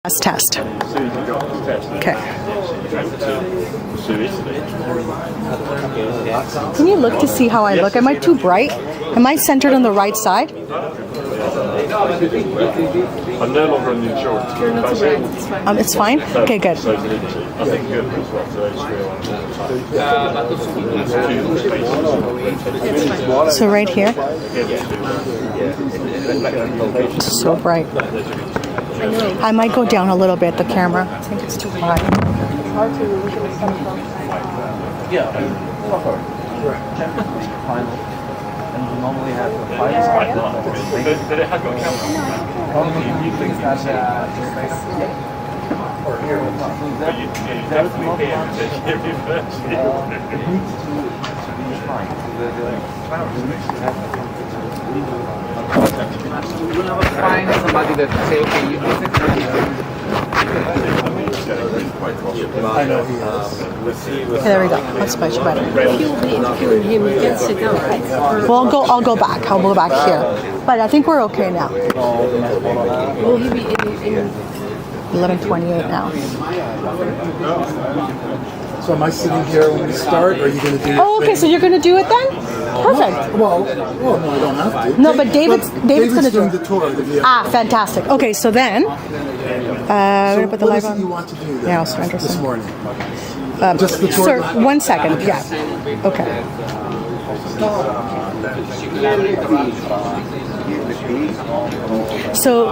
Let's test. Okay. Can you look to see how I look? Am I too bright? Am I centered on the right side? I'm no longer in the insurance. You're not too bright. It's fine. It's fine? Okay, good. I think good as well. So right here. It's so bright. I know. I might go down a little bit, the camera. I think it's too high. It's hard to look at the sun from. And we normally have the finals like that. But it has got a camera. You think that or here, You definitely hear it first. it needs to be fine. Find somebody that say, okay, you do I know he is. Okay, there we go. That's much better. If you will be interviewing him, you can sit down, right? Well, I'll go back. I'll go back here. But I think we're okay now. Will he be in 11:28 now. So am I sitting here when we start, or are you going to do? Oh, okay. So you're going to do it then? Perfect. Well, no, I don't have to. No, but David's going to do doing it. the tour of the vehicle. Ah, fantastic. Okay, so then we're going to put the What live is it on. you want to do then, Yeah, I'll surrender this some. morning? Just the tour. Sir, 1 second. Yeah. Okay. So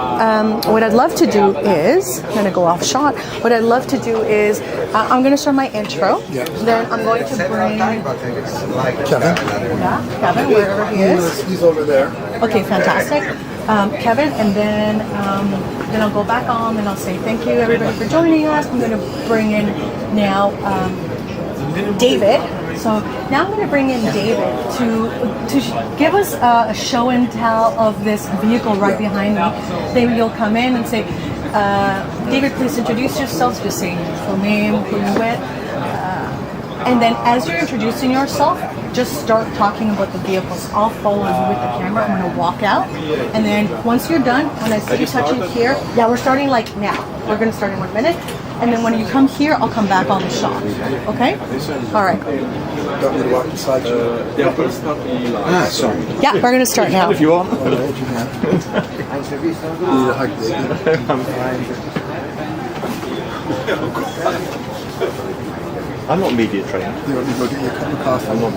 what I'd love to do is, I'm going to go off shot. What I'd love to do is, I'm going to start my intro. Yeah. Then I'm going to bring Kevin. Kevin, wherever he is. He's over there. Okay, fantastic. Kevin, and then I'll go back on and I'll say thank you everybody for joining us. I'm going to bring in now David. So now I'm going to bring in David to give us a show and tell of this vehicle right behind me. Then you'll come in and say, David, please introduce yourself. Just say your full name, who you're with. And then as you're introducing yourself, just start talking about the vehicles. I'll follow you with the camera. I'm going to walk out. And then once you're done, when I see you touching here, yeah, we're starting like now. We're going to start in 1 minute. And then when you come here, I'll come back on the shot. Okay? All right. Got me to walk beside you. Sorry. Yeah, we're going to start now. If you want. All right, you can. Need a hug, baby. I'm not media trained. You want me to go get you a cup of coffee? I'm not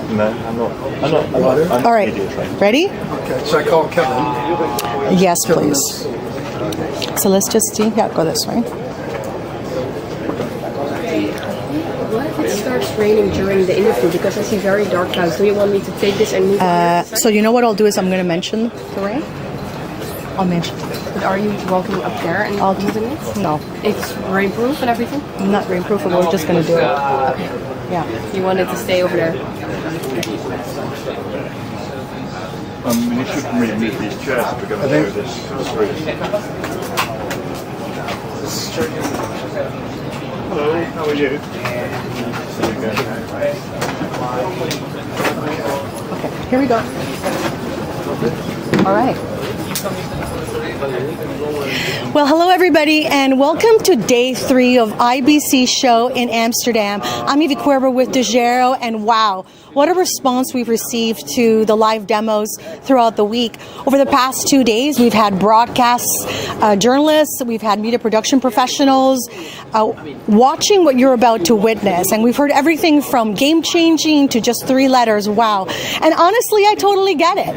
Water? All right. media trained. Ready? Okay. Should I call Kevin? Yes, Kevin please. is- So let's just see. Yeah, go this way. What if it starts raining during the interview? Because I see very dark clouds. Do you want me to take this and move on? So you know what I'll do is I'm going to mention the rain. I'll mention. But are you walking up there and I'll moving it? No, It's rainproof and everything? not rainproof. We're just going to do it. Yeah. You want it to stay over there? We should remove these chairs if we're going to do this through. Hello, how are you? There we go. Okay. Here we go. All right. Well, hello everybody, and welcome to day 3 of IBC show in Amsterdam. I'm Evie Cuervo with Dejero, and wow, what a response we've received to the live demos throughout the week. Over the past 2 days, we've had broadcasts, journalists, we've had media production professionals watching what you're about to witness, and we've heard everything from game-changing to just 3 letters, wow. And honestly, I totally get it.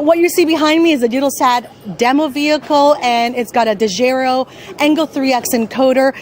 What you see behind me is a Eutelsat demo vehicle, and it's got a Dejero Angle 3X encoder.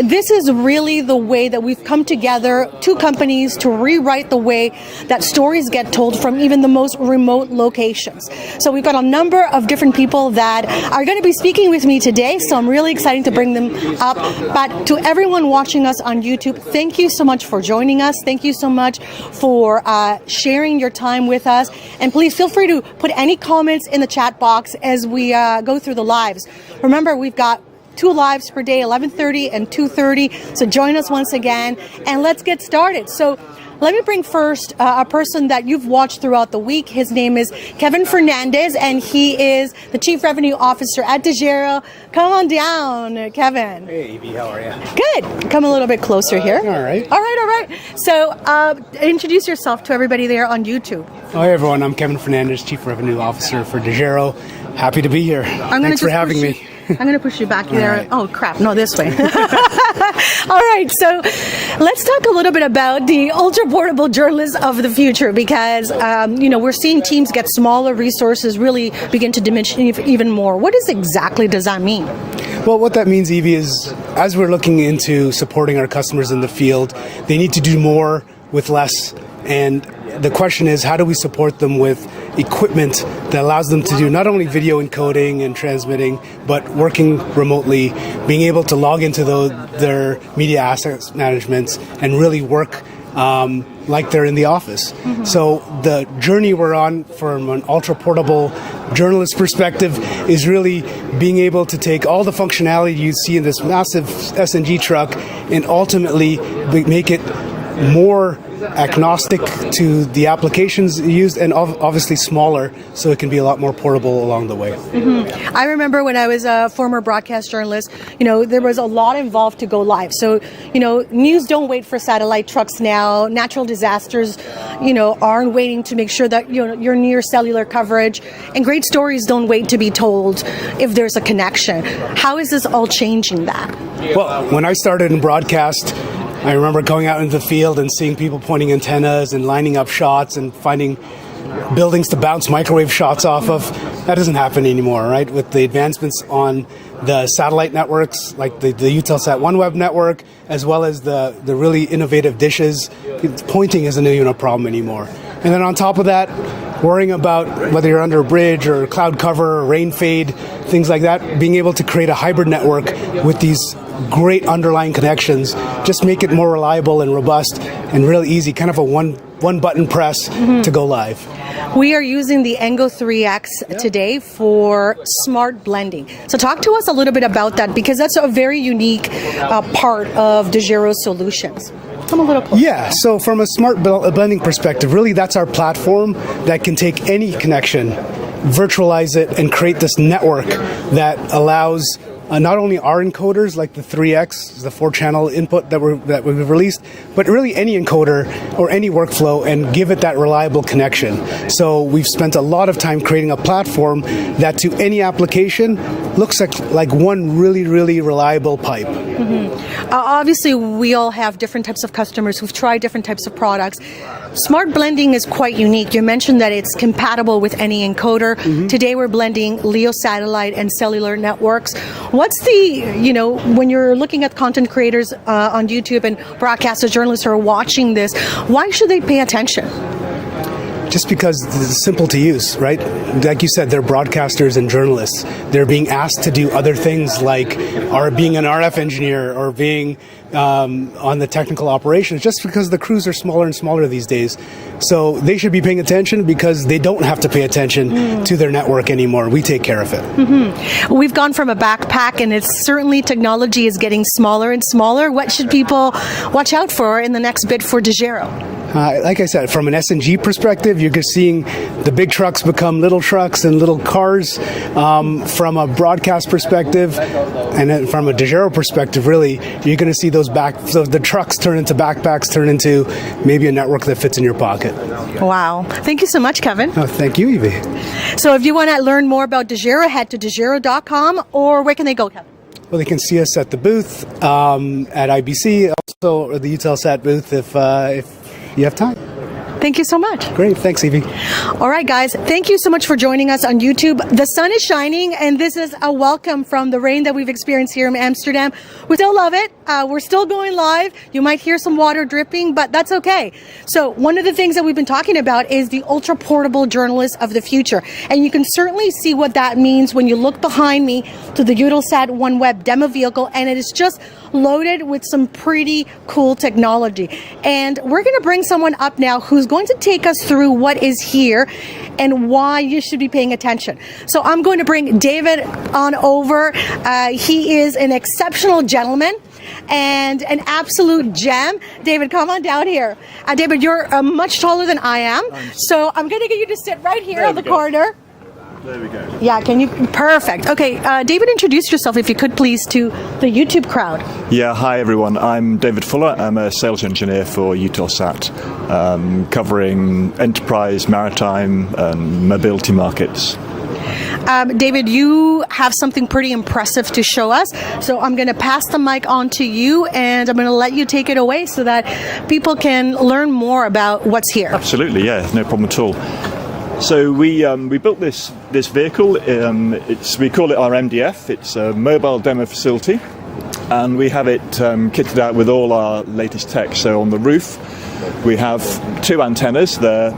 This is really the way that we've come together, 2 companies, to rewrite the way that stories get told from even the most remote locations. So we've got a number of different people that are going to be speaking with me today, so I'm really excited to bring them up. But to everyone watching us on YouTube, thank you so much for joining us. Thank you so much for sharing your time with us. And please feel free to put any comments in the chat box as we go through the lives. Remember, we've got 2 lives per day, 11:30 and 2:30. So join us once again, and let's get started. So let me bring first a person that you've watched throughout the week. His name is Kevin Fernandez, and he is the Chief Revenue Officer at Dejero. Come on down, Kevin. Hey, Evie, how are you? Good. Come a little bit closer here. All right. All right. So introduce yourself to everybody there on YouTube. Hi, everyone. I'm Kevin Fernandez, Chief Revenue Officer for Dejero. Happy to be here. Thanks for having me. I'm going to push you back there. Right. Oh, crap. No, this way. All right. So let's talk a little bit about the ultra portable journalists of the future, because, we're seeing teams get smaller, resources really begin to diminish even more. What exactly does that mean? Well, what that means, Evie, is as we're looking into supporting our customers in the field, they need to do more with less. And the question is, how do we support them with equipment that allows them to do not only video encoding and transmitting, but working remotely, being able to log into their media assets management and really work like they're in the office. Mm-hmm. So the journey we're on from an ultra portable journalist perspective is really being able to take all the functionality you see in this massive SNG truck and ultimately make it more agnostic to the applications used, and obviously smaller, so it can be a lot more portable along the way. Mm-hmm. I remember when I was a former broadcast journalist, there was a lot involved to go live. So, news don't wait for satellite trucks now. Natural disasters, aren't waiting to make sure that you're near cellular coverage, and great stories don't wait to be told if there's a connection. How is this all changing that? Well, when I started in broadcast, I remember going out into the field and seeing people pointing antennas and lining up shots and finding buildings to bounce microwave shots off of. That doesn't happen anymore, right? With the advancements on the satellite networks, like the Eutelsat OneWeb network, as well as the really innovative dishes, pointing isn't even a problem anymore. And then on top of that, worrying about whether you're under a bridge or cloud cover or rain fade, things like that, being able to create a hybrid network with these great underlying connections, just make it more reliable and robust and really easy, kind of a one button press to go live. We are using the Engo 3X today for smart blending. So talk to us a little bit about that, because that's a very unique part of Dejero's solutions. Come a little closer. Yeah, so from a smart blending perspective, really that's our platform that can take any connection, virtualize it, and create this network that allows not only our encoders, like the 3X, the 4-channel input that we've released, but really any encoder or any workflow, and give it that reliable connection. So we've spent a lot of time creating a platform that to any application looks like one really, really reliable pipe. Mm-hmm. Obviously, we all have different types of customers who've tried different types of products. Smart blending is quite unique. You mentioned that it's compatible with any encoder. Mm-hmm. Today we're blending LEO satellite and cellular networks. What's when you're looking at content creators on YouTube and broadcasters, journalists who are watching this, why should they pay attention? Just because it's simple to use, right? Like you said, they're broadcasters and journalists. They're being asked to do other things like being an RF engineer or being on the technical operations, just because the crews are smaller and smaller these days. So they should be paying attention, because they don't have to pay attention to their network anymore. We take care of it. Mm-hmm. We've gone from a backpack, and it's certainly technology is getting smaller and smaller. What should people watch out for in the next bit for Dejero? Like I said, from an SNG perspective, you're just seeing the big trucks become little trucks and little cars. From a broadcast perspective, and then from a Dejero perspective, really, you're going to see so the trucks turn into backpacks, turn into maybe a network that fits in your pocket. Wow. Thank you so much, Kevin. Oh, thank you, Evie. So if you want to learn more about Dejero, head to dejero.com, or where can they go, Kevin? Well, they can see us at the booth at IBC, also or the Eutelsat booth if you have time. Thank you so much. Great. Thanks, Evie. All right, guys. Thank you so much for joining us on YouTube. The sun is shining, and this is a welcome from the rain that we've experienced here in Amsterdam. We still love it. We're still going live. You might hear some water dripping, but that's okay. So one of the things that we've been talking about is the ultra portable journalist of the future. And you can certainly see what that means when you look behind me to the Eutelsat OneWeb demo vehicle, and it is just loaded with some pretty cool technology. And we're going to bring someone up now who's going to take us through what is here and why you should be paying attention. So I'm going to bring David on over. He is an exceptional gentleman. and an absolute gem. David, come on down here. David, you're much taller than I am, so I'm going to get you to sit right here on the corner. There we go. Yeah, can you? Perfect. Okay, David, introduce yourself, if you could, please, to the YouTube crowd. Yeah, hi everyone. I'm David Fuller. I'm a sales engineer for Eutelsat, covering enterprise, maritime, and mobility markets. David, you have something pretty impressive to show us, so I'm going to pass the mic on to you, and I'm going to let you take it away so that people can learn more about what's here. Absolutely, yeah, no problem at all. So we built this vehicle. We call it our MDF. It's a mobile demo facility, and we have it kitted out with all our latest tech. So on the roof, we have 2 antennas. They're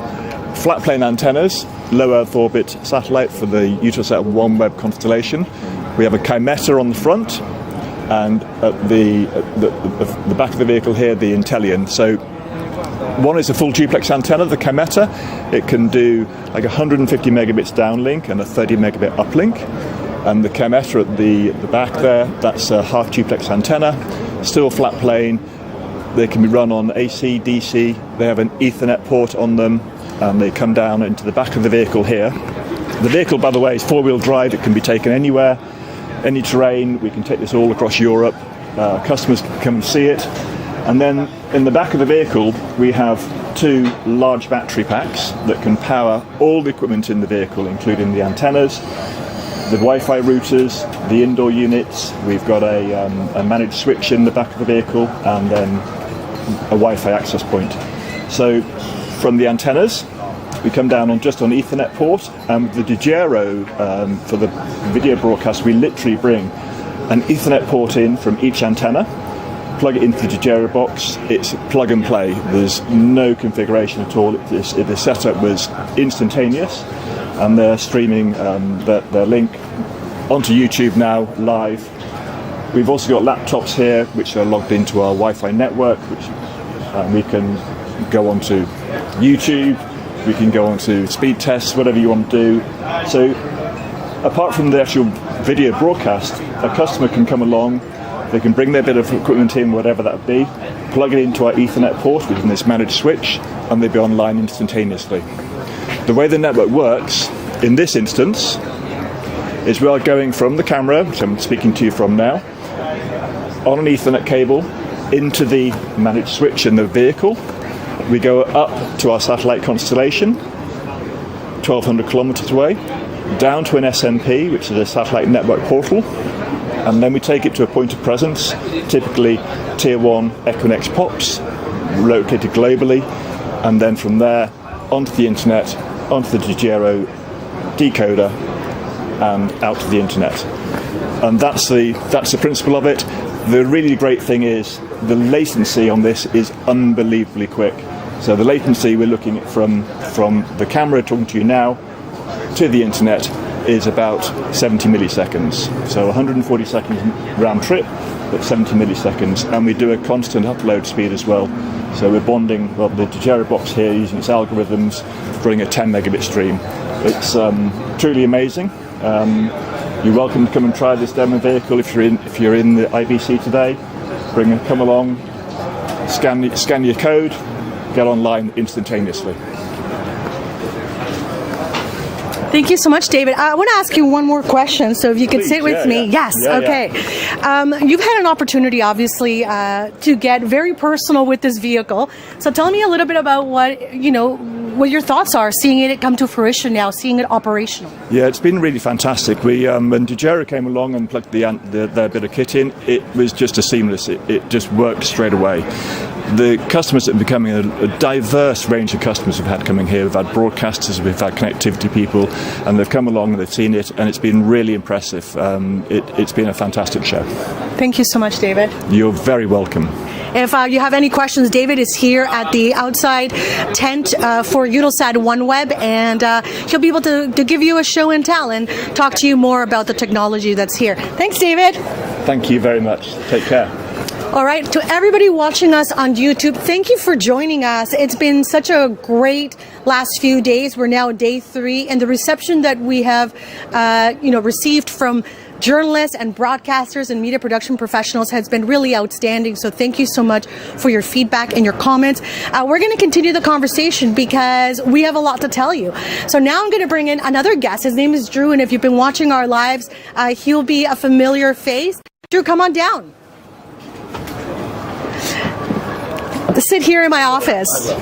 flat plane antennas, low Earth orbit satellite for the Eutelsat OneWeb constellation. We have a Chimeta on the front, and at the back of the vehicle here, the Intellion. So one is a full duplex antenna, the Chimeta. It can do like 150 megabits downlink and a 30 megabit uplink. And the Chimeta at the back there, that's a half duplex antenna, still flat plane. They can be run on AC, DC. They have an Ethernet port on them, and they come down into the back of the vehicle here. The vehicle, by the way, is 4-wheel drive. It can be taken anywhere, any terrain. We can take this all across Europe. Customers can come and see it. And then in the back of the vehicle, we have 2 large battery packs that can power all the equipment in the vehicle, including the antennas, the Wi-Fi routers, the indoor units. We've got a managed switch in the back of the vehicle, and then a Wi-Fi access point. So from the antennas, we come down on just on Ethernet port, and with the Dejero for the video broadcast, we literally bring an Ethernet port in from each antenna, plug it into the Dejero box. It's plug and play. There's no configuration at all. The setup was instantaneous, and they're streaming their link onto YouTube now live. We've also got laptops here which are logged into our Wi-Fi network, which we can go onto YouTube, we can go onto speed tests, whatever you want to do. So apart from the actual video broadcast, a customer can come along, they can bring their bit of equipment in, whatever that be, plug it into our Ethernet port within this managed switch, and they'll be online instantaneously. The way the network works in this instance is we are going from the camera, which I'm speaking to you from now, on an Ethernet cable into the managed switch in the vehicle. We go up to our satellite constellation, 1,200 kilometers away, down to an SMP, which is a satellite network portal, and then we take it to a point of presence, typically Tier 1 Equinix POPs, located globally, and then from there onto the internet, onto the Dejero decoder, and out to the internet. And that's the principle of it. The really great thing is the latency on this is unbelievably quick. So the latency we're looking at from the camera talking to you now to the internet is about 70 milliseconds. So 140 seconds round trip, but 70 milliseconds. And we do a constant upload speed as well. So we're bonding the Dejero box here using its algorithms, running a 10 megabit stream. It's truly amazing. You're welcome to come and try this demo vehicle if you're in the IBC today. Come along, scan your code, get online instantaneously. Thank you so much, David. I want to ask you one more question, so if you could Please, sit with me. yeah. Yes, Yeah, okay. You've had an opportunity, obviously, to get very personal with this vehicle. So tell me a little bit about what your thoughts are, seeing it come to fruition now, seeing it operational. Yeah, it's been really fantastic. We when Dejero came along and plugged their bit of kit in, it was just a seamless. It just worked straight away. The customers are becoming a diverse range of customers we've had coming here. We've had broadcasters, we've had connectivity people, and they've come along and they've seen it, and it's been really impressive. It's been a fantastic show. Thank you so much, David. You're very welcome. If you have any questions, David is here at the outside tent for Eutelsat OneWeb, and he'll be able to give you a show and tell and talk to you more about the technology that's here. Thanks, David. Thank you very much. Take care. All right, to everybody watching us on YouTube, thank you for joining us. It's been such a great last few days. We're now day 3, and the reception that we have, received from journalists and broadcasters and media production professionals has been really outstanding. So thank you so much for your feedback and your comments. We're going to continue the conversation because we have a lot to tell you. So now I'm going to bring in another guest. His name is Drew, and if you've been watching our lives, he'll be a familiar face. Drew, come on down. Sit here in my office.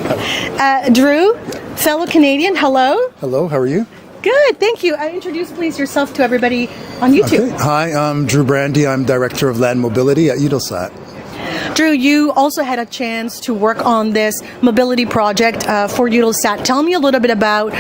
Drew, fellow Canadian, hello. Hello, how are you? Good, thank you. Introduce please yourself to everybody on YouTube. Okay. Hi, I'm Drew Brandy. I'm Director of Land Mobility at Eutelsat. Drew, you also had a chance to work on this mobility project for Eutelsat. Tell me a little bit about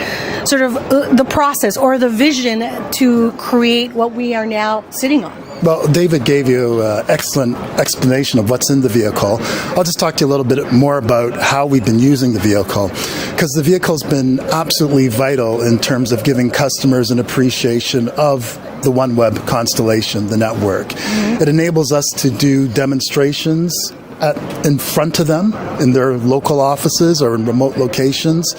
sort of the process or the vision to create what we are now sitting on. Well, David gave you an excellent explanation of what's in the vehicle. I'll just talk to you a little bit more about how we've been using the vehicle, because the vehicle's been absolutely vital in terms of giving customers an appreciation of the OneWeb constellation, the network. Mm-hmm. It enables us to do demonstrations in front of them in their local offices or in remote locations.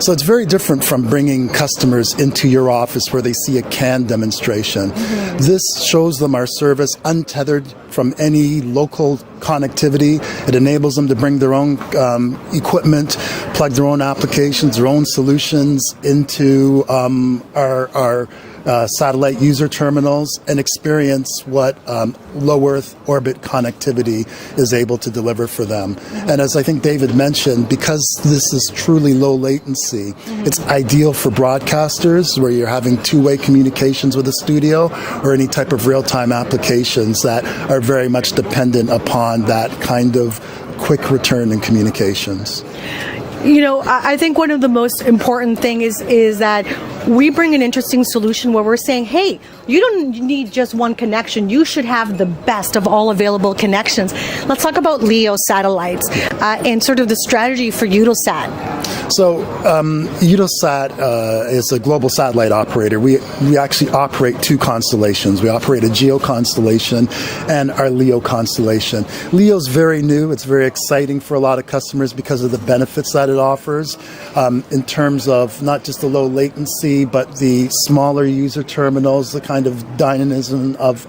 So it's very different from bringing customers into your office where they see a CAN demonstration. Mm-hmm. This shows them our service untethered from any local connectivity. It enables them to bring their own equipment, plug their own applications, their own solutions into our satellite user terminals and experience what low Earth orbit connectivity is able to deliver for them. And as I think David mentioned, because this is truly low latency, it's ideal for broadcasters where you're having two-way communications with a studio or any type of real-time applications that are very much dependent upon that kind of quick return in communications. You know, I think one of the most important things is that we bring an interesting solution where we're saying, hey, you don't need just one connection. You should have the best of all available connections. Let's talk about LEO satellites and sort of the strategy for Eutelsat. So Eutelsat is a global satellite operator. We actually operate two constellations. We operate a GEO constellation and our LEO constellation. LEO's very new. It's very exciting for a lot of customers because of the benefits that it offers in terms of not just the low latency, but the smaller user terminals, the kind of dynamism of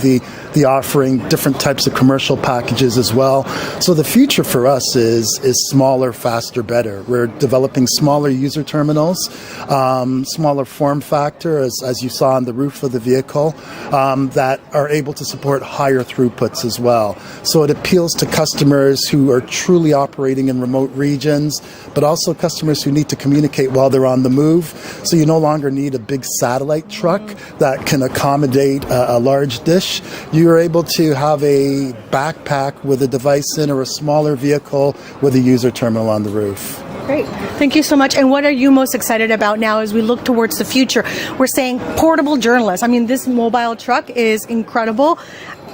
the offering, different types of commercial packages as well. So the future for us is smaller, faster, better. We're developing smaller user terminals, smaller form factor, as you saw on the roof of the vehicle, that are able to support higher throughputs as well. So it appeals to customers who are truly operating in remote regions, but also customers who need to communicate while they're on the move. So you no longer need a big satellite truck that can accommodate a large dish. You're able to have a backpack with a device in or a smaller vehicle with a user terminal on the roof. Great. Thank you so much. And what are you most excited about now as we look towards the future? We're saying portable journalists. I mean, this mobile truck is incredible.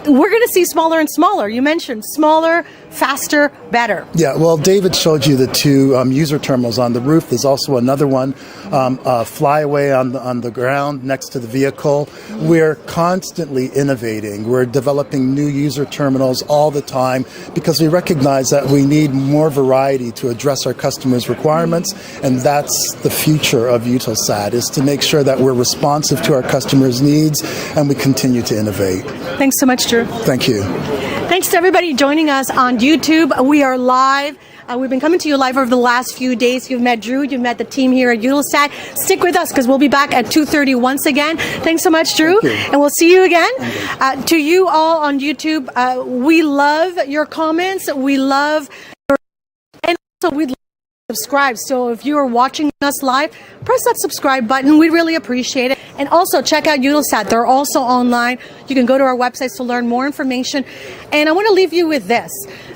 We're going to see smaller and smaller. You mentioned smaller, faster, better. Yeah, well, David showed you the two user terminals on the roof. There's also another one, flyaway on the ground next to the vehicle. We're constantly innovating. We're developing new user terminals all the time because we recognize that we need more variety to address our customers' requirements, and that's the future of Eutelsat, is to make sure that we're responsive to our customers' needs and we continue to innovate. Thanks so much, Drew. Thank you. Thanks to everybody joining us on YouTube. We are live. We've been coming to you live over the last few days. You've met Drew. You've met the team here at Eutelsat. Stick with us because we'll be back at 2:30 once again. Thanks so much, Drew. And we'll see you again. To you all on YouTube, we love your comments. We love your... And also, we'd love to subscribe. So if you are watching us live, press that subscribe button. We really appreciate it. And also check out Eutelsat. They're also online. You can go to our websites to learn more information. And I want to leave you with this.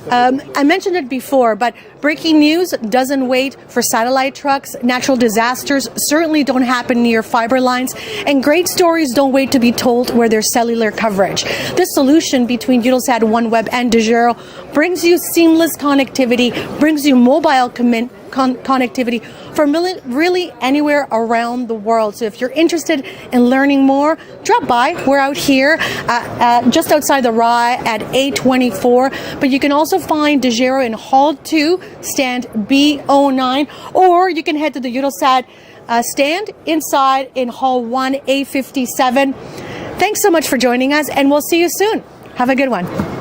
I mentioned it before, but breaking news doesn't wait for satellite trucks. Natural disasters certainly don't happen near fiber lines. And great stories don't wait to be told where there's cellular coverage. This solution between Eutelsat, OneWeb, and Dejero brings you seamless connectivity, brings you mobile connectivity from really anywhere around the world. So if you're interested in learning more, drop by. We're out here just outside the RAI at A24, but you can also find Dejero in Hall 2, stand B09, or you can head to the Eutelsat stand inside in Hall 1, A57. Thanks so much for joining us, and we'll see you soon. Have a good one.